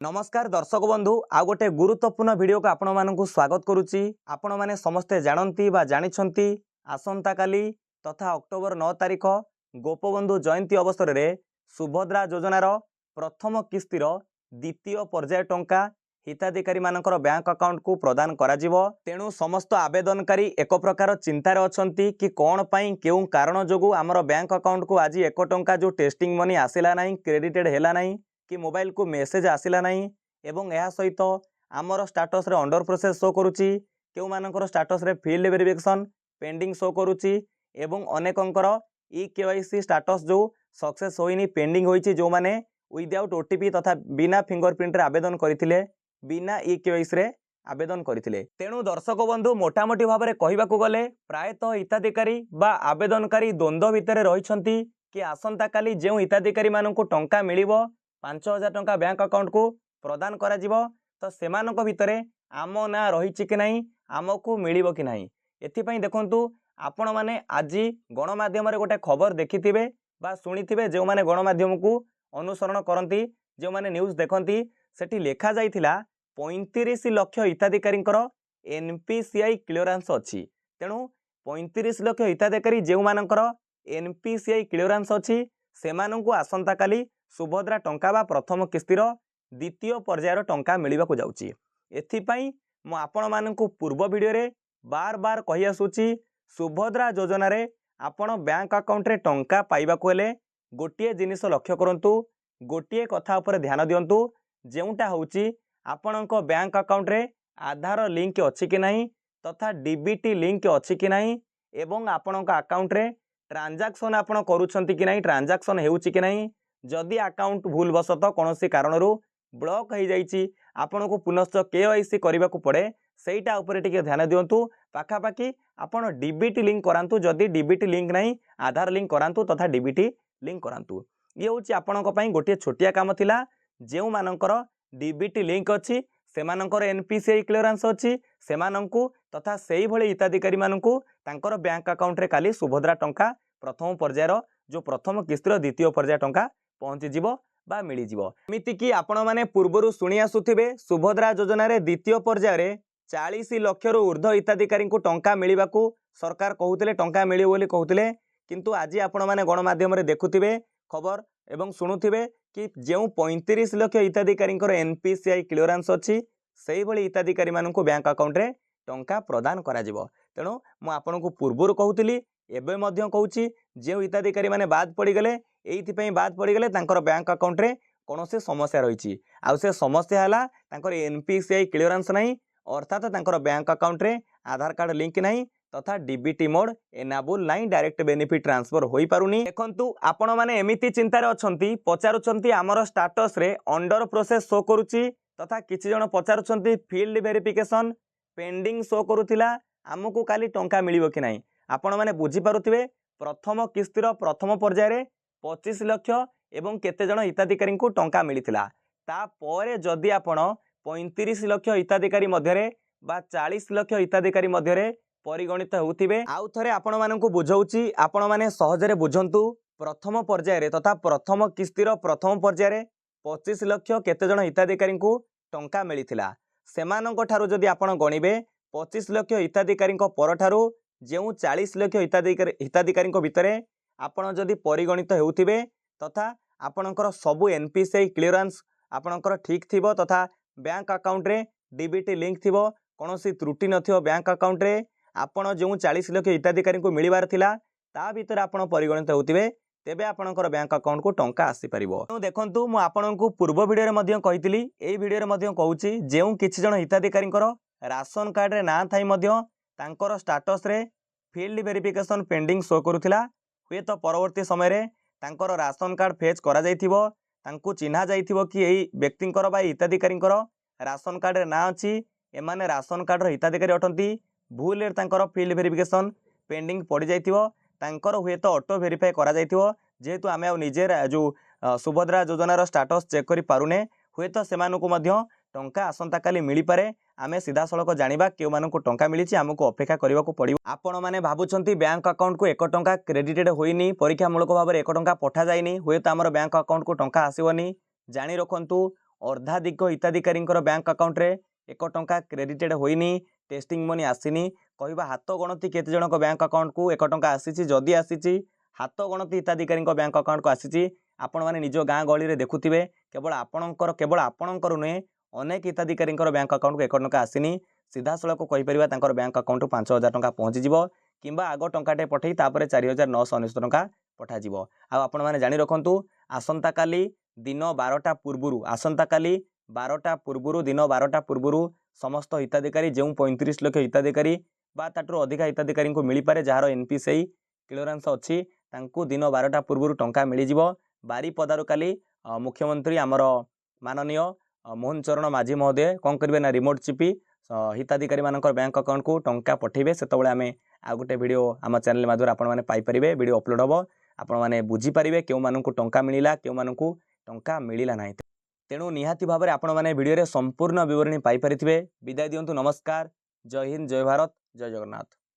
नमस्कार दर्शक बंधु आ गोटे गुरुत्वपूर्ण वीडियो को आपण मानकु स्वागत करुच्ची। आपण माने समस्ते जानती बा जानिछंती आसंता काली तथा अक्टोबर 9 तारिख गोपबंधु जयंती अवसर रे सुभद्रा योजनार प्रथम किस्तिर द्वितीय पर्याय टंका हिताधिकारी मानकर बैंक अकाउंट को प्रदान करा जिवो। तेणु समस्त आवेदनकारी एक प्रकार चिंतार अछंती कि कौन पई केउ कारण जोगु आमर बैंक अकाउंट को आज 1 टंका जो टेस्टिंग मनी आसिला नाही, क्रेडिटेड हेला नाही कि मोबाइल को मेसेज आसिला नाही एवं यह सहित आमर स्टाटस रे अंडर प्रोसेस शो करुच्ची, केउ मानकर स्टाटस रे फील्ड वेरिफिकेशन पेंडिंग शो करुच्ची एवं अनेकंकर ई-केवाईसी स्टाटस जो सक्सेस होइनी पेंडिंग होइची, जो माने विदाउट ओटीपी तथा बिना फिंगरप्रिंट रे आवेदन करथिले, बिना ई-केवाईसी रे आवेदन करथिले। तेणु दर्शक बंधु मोटामोटी भाव में कहबाकू गले प्रायतः हिताधिकारी बा आवेदनकारी द्वंद्व भितर रहिछंती कि आसंता काली जेउ हिताधिकारी मानकु टंका मिलिबो 5000 टंका बैंक अकाउंट को प्रदान करा जिवो, तो सेमानक भितरे आम ना रहिछि कि नाही, आमको मिलिबो कि नाही। एथिपई देखंतु आपण माने आज गणमाध्यम रे गोटे खबर देखिथिबे बा सुनिथिबे, जो माने गणमाध्यम को अनुसरण करंती, जो माने न्यूज देखंती, सेठी लेखा जाइथिला 35 लाख हिताधिकारींकर एनपीसीआई क्लियरेंस अछि। तेणु 35 लाख हिताधिकारी जो मानकर एनपीसीआई क्लियरेंस अछि सेमानंकु आसंता काली सुभद्रा टंका बा प्रथम किस्तिर द्वितीय पर्यायर टंका मिलिबाकु जाउची। एथिपई मु आपण मानकु पूर्व वीडियो रे बार बार कहि आसुची, सुभद्रा योजना रे आपण बैंक अकाउंट रे टंका पाइबाकु हेले गोटिए जिनिस लक्ष्य करंतु, गोटिए कथा ऊपर ध्यान दियंतु, जेउटा होउची आपणक बैंक अकाउंट रे आधार लिंक अछि कि नाही तथा डीबीटी लिंक अछि कि नाही एवं आपणक अकाउंट रे ट्रांजैक्शन आपण करूछंती कि नाही, ट्रांजैक्शन हेउची कि नाही। जदि अकाउंट भूलवशत कौनसी कारणरू ब्लॉक हो जाइए आपन को पुनश्च केवाईसी करने को पड़े, सेटा उपरे टिके ध्यान दिंतु। पाखापाखि आपण डीबीटी लिंक करांतु, जदि डीबीटी लिंक नहीं आधार लिंक करांतु तथा डीबीटी लिंक करांतु। ये होची आपणक पई गोटे छोटिया काम थिला। जेउ मानकर डीबीटी लिंक अछि सेमानकर एनपीसीआई क्लियरेंस अछि सेमानंकु तथा सेही भली हिताधिकारी मानंकु तांकर बैंक अकाउंट रे काली सुभद्रा टंका प्रथम पर्यायर जो प्रथम किस्तिर द्वितीय पर्याय टंका पहुंची जीवो बा मिली जीवो। एमिति कि आपण माने पूर्वरु सुनी आसुथिबे सुभद्रा योजना रे द्वितीय पर्याय रे 40 लाख रु ऊर्ध्व हिताधिकारी को टंका मिलिबाकू सरकार कहउतिले, टंका मिलियो बोली कहउतिले, किंतु आज आपण माने गणमाध्यम रे देखुथिबे खबर एवं शुणुथिबे कि जेउ 35 लाख हिताधिकारी एनपीसीआई क्लियरेंस अछि सेही भली हिताधिकारी मानकु बैंक अकाउंट रे टंका प्रदान करा जिवो। तेणु मु आपनकु पूर्वरु कहउतिली एबे मध्य कहउची, जेउ हिताधिकारी माने बाद पड़ी गले एइथिपई बाद पड़ी गले तांकर बैंक अकाउंट रे कोनोसी समस्या रहिछि, आ से समस्या हला तांकर एनपीसीआई क्लियरेंस नाही, अर्थात तांकर बैंक अकाउंट रे आधार कार्ड लिंक नाही तथा डीबीटी मोड एनाबल नाही, डायरेक्ट बेनिफिट ट्रांसफर होई पारुनी। देखंतु आपण माने एमिति चिंतार अछंती, पचारुचंती आमर स्टेटस रे अंडर प्रोसेस शो करूची तथा किछि जण पचारुचंती फील्ड वेरिफिकेशन पेंडिंग शो करूथिला, हमकु काली टंका मिलिबो कि नाही। आपण माने बुझी पारुथिबे प्रथम किस्तिर प्रथम पर्याय रे 25 लाख एवं केते जण हिताधिकारी को टंका मिलिथिला। ता परे जदि आपण 35 लाख हिताधिकारी मध्यरे बा 40 लाख हिताधिकारी मध्यरे परिगणित होउथिबे, आउ थरे आपण मानकु बुझौची, आपण माने सहजरे बुझंतु। प्रथम पर्याय रे तथा प्रथम किस्तिर प्रथम पर्याय रे 25 लाख केते जण हिताधिकारी को टंका मिलिथिला, सेमानक ठारू जदि आपण गणिबे 25 लाख हिताधिकारी परठारू जेउ 40 लाख हिताधिकारी भितरे आपण जदि परिगणित हेउथिबे तथा आपणकर सबु एनपीसीआई क्लियरेंस आपणकर ठीक थिबो तथा बैंक अकाउंट रे डीबीटी लिंक थिबो, कोनोसी त्रुटि नथिबो बैंक अकाउंट रे, आपण जेउ 40 लाख हिताधिकारी को मिलिबार थिला ता भितर आपण परिगणित हेउथिबे, तेबे आपणकर बैंक अकाउंट को टंका आसी परिबो। देखंतु मु आपणको पूर्व वीडियो रे मध्य कहितली, एई वीडियो रे मध्य कहूची, जेउ किछि जण हिताधिकारींकर राशन कार्ड रे ना थाई मध्य तांकर स्टेटस रे फील्ड वेरिफिकेशन पेंडिंग शो करूथिला, हुए तो परवर्ती समय रे तांकर राशन कार्ड फेच करा जाइथिबो, तांकु चिन्हा जाइथिबो कि एई व्यक्तिंकर बा हिताधिकारींकर राशन कार्ड रे ना अछि, एमाने राशन कार्ड रो हिताधिकारी अटंती, भूल रे तांकर फील्ड वेरिफिकेशन पेंडिंग पड़ी जाइथिबो, तांकर हुए तो ऑटो वेरीफाई करा जाइथिबो, जेहेतु आमे आ निजे जो सुभद्रा योजनार स्टेटस चेक करि पारुने, हुए तो सेमानकु मध्य टंका आसंता काली मिली पारे, आमे सीधा सड़क जानिबा केउ मानकु टंका मिलिछि, आमको अपेक्षा करबाकू पड़िबो। आपण माने भाबुछंती बैंक अकाउंट को 1 टंका क्रेडिटेड होइनी, परीक्षामूलक भाव 1 टंका पठा जाइनी, हुए तो आमर बैंक अकाउंट को टंका आसीबनी, जानि रखंतु अर्धाधिक हिताधिकारी बैंक अकाउंट रे 1 टंका क्रेडिटेड होइनी टेस्टिंग मनी आसीनी कहवा हाथ गणति केते जनक बैंक अकाउंट को 1 टंका आसीची जदि आसीची हाथ गणति हिताधिकारी बैंक अकाउंट को आसीची आपण माने निज गाँ गहली रे देखुथिबे केवल आपणकर नुहे अनेक हिताधिकारी बैंक अकाउंट को 1 टंका आसीनी सीधा सड़क कहि परिबा तांकर बैंक अकाउंट 5000 टंका पहुँची जिवो किंबा आग टंकाटे पठेई तापर 4999 टंका पठा जिवो आपण माने जानि रखंतु आसंता काली दिन 12टा पूर्वरु आसंता काली 12टा पूर्वरु दिन 12टा पूर्वरु समस्त हिताधिकारी जो 35 लाख हिताधिकारी बा ताटू अधिका हिताधिकारी को मिल पारे जार एनपीसीआई क्लियरेंस अच्छी तांकू दिन 12टा पूर्वरु टंका मिल जिवो बारीपदारु काली मुख्यमंत्री आमर माननीय मोहन चरण माझी महोदय कौन करेंगे ना रिमोट चिपी हिताधिकारी मानकर बैंक अकाउंट को टंका पठेबे सेतबेले आमे आ गोटे वीडियो आम चैनल माध्यम आपण माने पाई परिबे वीडियो अपलोड होबो आपण माने बुझी परिबे केउ मानकु टंका मिलिला केउ मानकु टंका मिलिला नाही तेणु निहाती भाव में आपण माने वीडियो रे संपूर्ण विवरणी पाई परिथिबे विदाय दियंतु नमस्कार जय हिंद जय भारत जय जगन्नाथ।